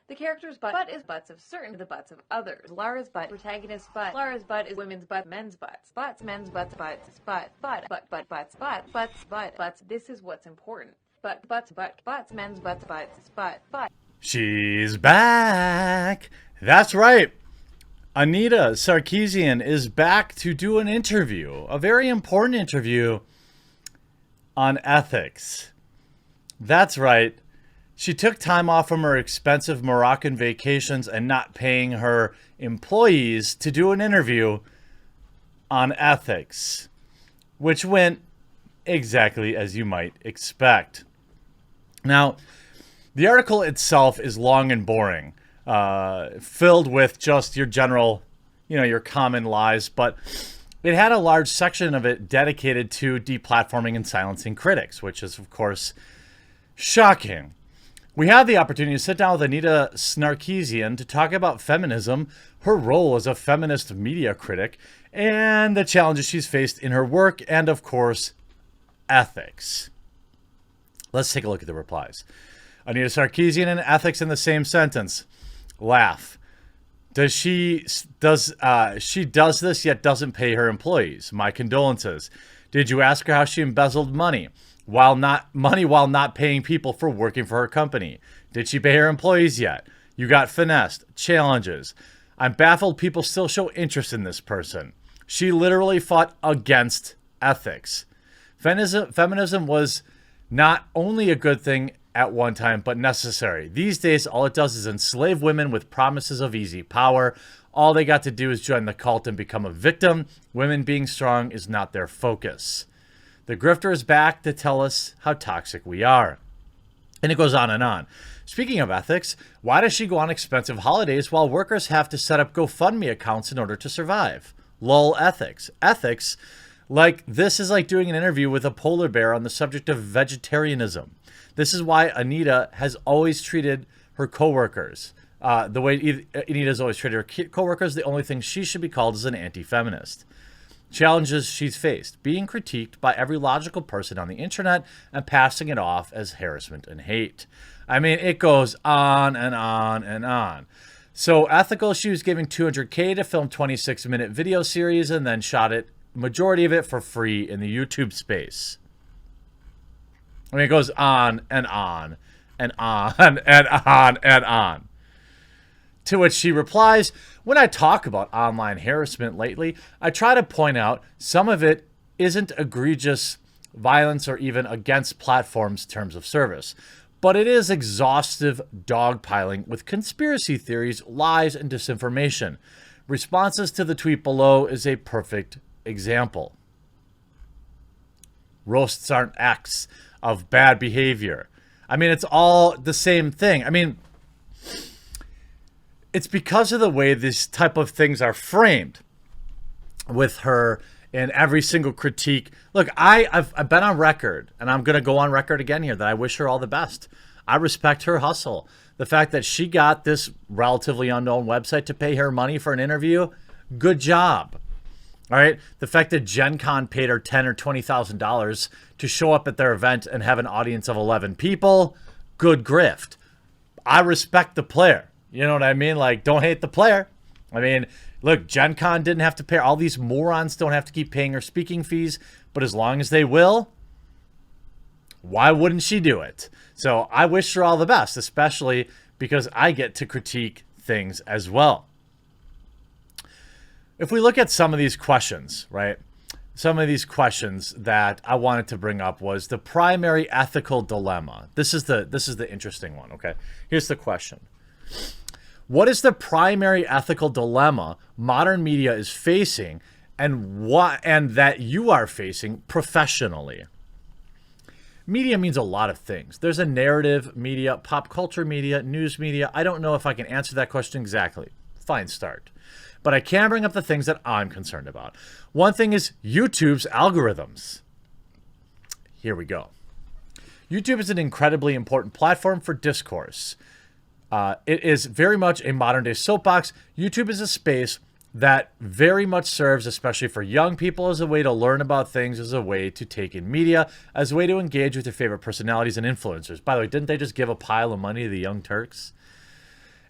The character's butt is butts of certain, the butts of others. Lara's butt, protagonist's butt. Lara's butt is women's butt, men's butts. Butts, men's butts, butts, butt, butts, butts. This is what's important. Butts, men's butts, butt. She's back. That's right. Anita Sarkeesian is back to do an interview, a very important interview on ethics. That's right. She took time off from her expensive Moroccan vacations and not paying her employees to do an interview on ethics, which went exactly as you might expect. Now, the article itself is long and boring, filled with just your general, your common lies, but it had a large section of it dedicated to deplatforming and silencing critics, which is, of course, shocking. We had the opportunity to sit down with Anita Sarkeesian to talk about feminism, her role as a feminist media critic, and the challenges she's faced in her work, and, of course, ethics. Let's take a look at the replies. Anita Sarkeesian and ethics in the same sentence. Laugh. She does this yet doesn't pay her employees. My condolences. Did you ask her how she embezzled money while not paying people for working for her company? Did she pay her employees yet? You got finessed. Challenges. I'm baffled people still show interest in this person. She literally fought against ethics. Feminism was not only a good thing at one time, but necessary. These days, all it does is enslave women with promises of easy power. All they got to do is join the cult and become a victim. Women being strong is not their focus. The grifter is back to tell us how toxic we are. And it goes on and on. Speaking of ethics, why does she go on expensive holidays while workers have to set up GoFundMe accounts in order to survive? Lol ethics. Ethics, like this is like doing an interview with a polar bear on the subject of vegetarianism. This is why Anita has always treated her coworkers the way Anita's always treated her coworkers. The only thing she should be called is an anti-feminist. Challenges she's faced: being critiqued by every logical person on the internet and passing it off as harassment and hate. I mean, it goes on and on and on. So ethical, she was giving $200K to film 26-minute video series and then shot it, majority of it for free in the YouTube space. I mean, it goes on and on and on and on and on. To which she replies, when I talk about online harassment lately, I try to point out some of it isn't egregious violence or even against platforms' terms of service, but it is exhaustive dogpiling with conspiracy theories, lies, and disinformation. Responses to the tweet below is a perfect example. Roasts aren't acts of bad behavior. I mean, it's all the same thing. I mean, it's because of the way these type of things are framed with her in every single critique. Look, I've been on record, and I'm going to go on record again here, that I wish her all the best. I respect her hustle. The fact that she got this relatively unknown website to pay her money for an interview, good job. All right. The fact that Gen Con paid her $10,000 or $20,000 to show up at their event and have an audience of 11 people, good grift. I respect the player. You know what I mean? Like, don't hate the player. I mean, look, Gen Con didn't have to pay. All these morons don't have to keep paying her speaking fees. But as long as they will, why wouldn't she do it? So I wish her all the best, especially because I get to critique things as well. If we look at some of these questions, right? Some of these questions that I wanted to bring up was the primary ethical dilemma. This is the interesting one, okay? Here's the question. What is the primary ethical dilemma modern media is facing and that you are facing professionally? Media means a lot of things. There's a narrative media, pop culture media, news media. I don't know if I can answer that question exactly. Fine start. But I can bring up the things that I'm concerned about. One thing is YouTube's algorithms. Here we go. YouTube is an incredibly important platform for discourse. It is very much a modern day soapbox. YouTube is a space that very much serves, especially for young people, as a way to learn about things, as a way to take in media, as a way to engage with your favorite personalities and influencers. By the way, didn't they just give a pile of money to the Young Turks?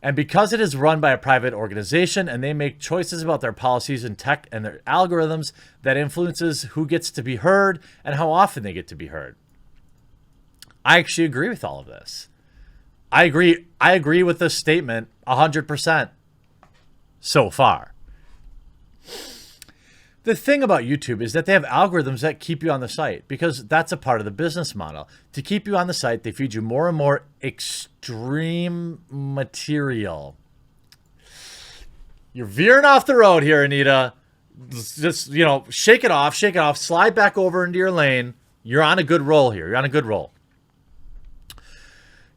And because it is run by a private organization and they make choices about their policies and tech and their algorithms, that influences who gets to be heard and how often they get to be heard. I actually agree with all of this. I agree with this statement 100% so far. The thing about YouTube is that they have algorithms that keep you on the site because that's a part of the business model. To keep you on the site, they feed you more and more extreme material. You're veering off the road here, Anita. Just, shake it off, slide back over into your lane. You're on a good roll here. You're on a good roll.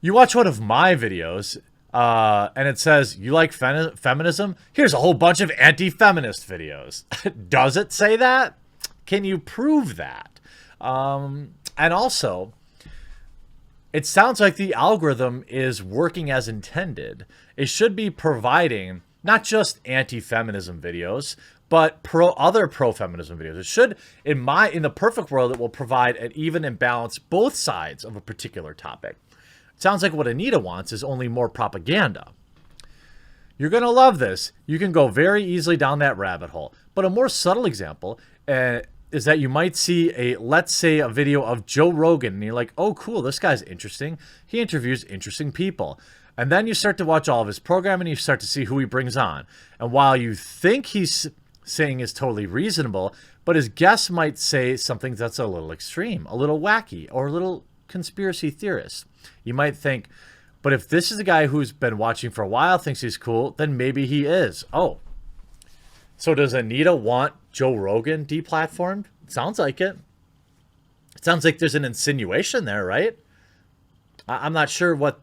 You watch one of my videos, and it says, you like feminism? Here's a whole bunch of anti-feminist videos. Does it say that? Can you prove that? And also, it sounds like the algorithm is working as intended. It should be providing not just anti-feminism videos, but other pro-feminism videos. It should, in the perfect world, it will provide an even and balanced both sides of a particular topic. Sounds like what Anita wants is only more propaganda. You're going to love this. You can go very easily down that rabbit hole. But a more subtle example is that you might see let's say a video of Joe Rogan, and you're like, oh, cool, this guy's interesting. He interviews interesting people. And then you start to watch all of his programming, and you start to see who he brings on. And while you think he's saying is totally reasonable, but his guests might say something that's a little extreme, a little wacky, or a little conspiracy theorist. You might think, but if this is a guy who's been watching for a while, thinks he's cool, then maybe he is. Oh, so does Anita want Joe Rogan deplatformed? Sounds like it. It sounds like there's an insinuation there, right? I'm not sure what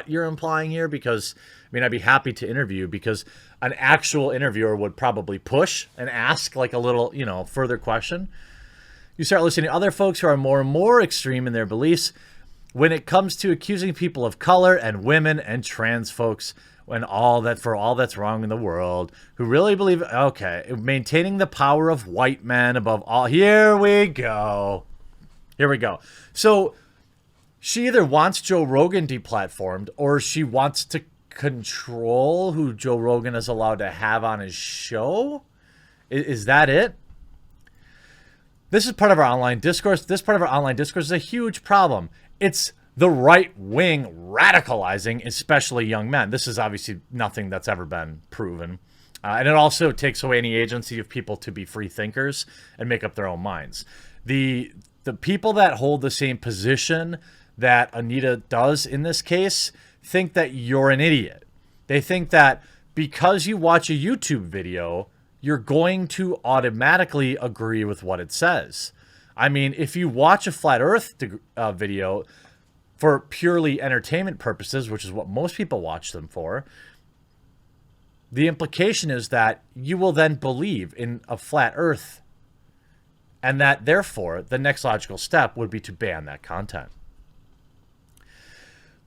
you're implying here, because I'd be happy to interview, because an actual interviewer would probably push and ask like a little, further question. You start listening to other folks who are more and more extreme in their beliefs when it comes to accusing people of color and women and trans folks and all that's wrong in the world, who really believe, okay, maintaining the power of white men above all. Here we go. So she either wants Joe Rogan deplatformed, or she wants to control who Joe Rogan is allowed to have on his show. Is that it? This is part of our online discourse. This part of our online discourse is a huge problem. It's the right wing radicalizing, especially young men. This is obviously nothing that's ever been proven. And it also takes away any agency of people to be free thinkers and make up their own minds. The people that hold the same position that Anita does in this case think that you're an idiot. They think that because you watch a YouTube video, you're going to automatically agree with what it says. I mean, if you watch a flat earth video for purely entertainment purposes, which is what most people watch them for, the implication is that you will then believe in a flat earth, and that therefore the next logical step would be to ban that content.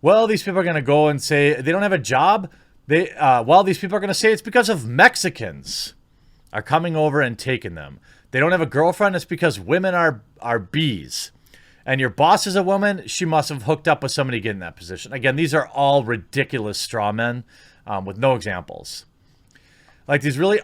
Well, these people are going to go and say they don't have a job. These people are going to say it's because of Mexicans are coming over and taking them. They don't have a girlfriend. It's because women are bees. And your boss is a woman. She must have hooked up with somebody to get in that position. Again, these are all ridiculous straw men with no examples. Like these really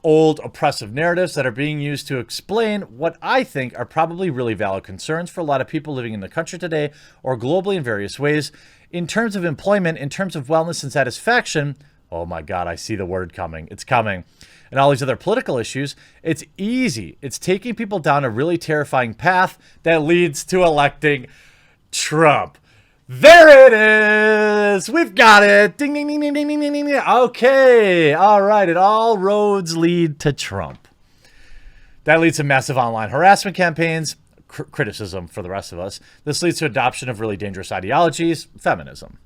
old oppressive narratives that are being used to explain what I think are probably really valid concerns for a lot of people living in the country today or globally in various ways. In terms of employment, in terms of wellness and satisfaction, oh my God, I see the word coming. It's coming. And all these other political issues, it's easy. It's taking people down a really terrifying path that leads to electing Trump. There it is. We've got it. Ding, ding, ding, ding, ding, ding, ding, ding. Okay. All right. All roads lead to Trump. That leads to massive online harassment campaigns, criticism for the rest of us. This leads to adoption of really dangerous ideologies, feminism.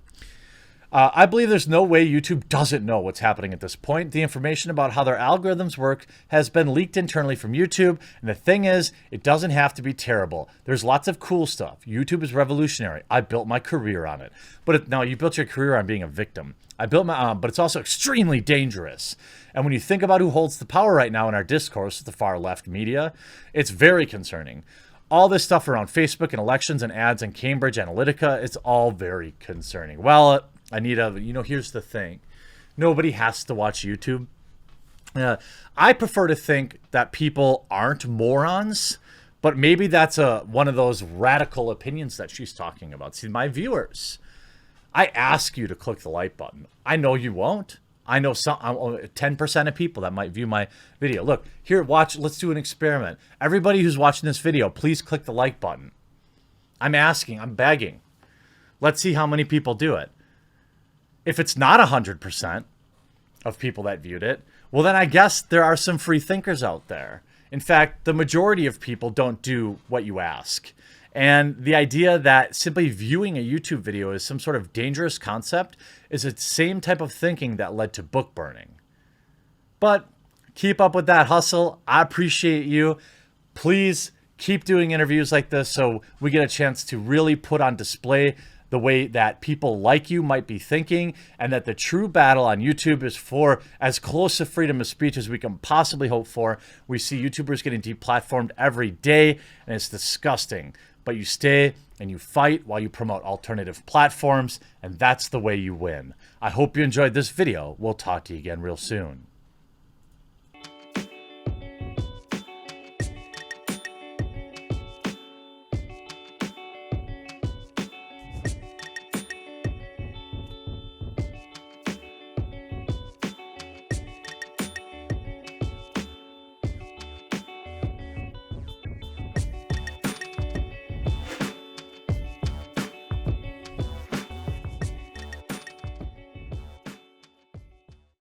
I believe there's no way YouTube doesn't know what's happening at this point. The information about how their algorithms work has been leaked internally from YouTube. And the thing is, it doesn't have to be terrible. There's lots of cool stuff. YouTube is revolutionary. I built my career on it. Now you built your career on being a victim. But it's also extremely dangerous. And when you think about who holds the power right now in our discourse, the far left media, it's very concerning. All this stuff around Facebook and elections and ads and Cambridge Analytica, it's all very concerning. Well, Anita, here's the thing. Nobody has to watch YouTube. I prefer to think that people aren't morons, but maybe that's one of those radical opinions that she's talking about. See, my viewers, I ask you to click the like button. I know you won't. I know 10% of people that might view my video. Look, here, watch. Let's do an experiment. Everybody who's watching this video, please click the like button. I'm asking. I'm begging. Let's see how many people do it. If it's not 100% of people that viewed it, well, then I guess there are some free thinkers out there. In fact, the majority of people don't do what you ask. And the idea that simply viewing a YouTube video is some sort of dangerous concept is the same type of thinking that led to book burning. But keep up with that hustle. I appreciate you. Please keep doing interviews like this so we get a chance to really put on display the way that people like you might be thinking, and that the true battle on YouTube is for as close to freedom of speech as we can possibly hope for. We see YouTubers getting deplatformed every day, and it's disgusting. But you stay and you fight while you promote alternative platforms, and that's the way you win. I hope you enjoyed this video. We'll talk to you again real soon.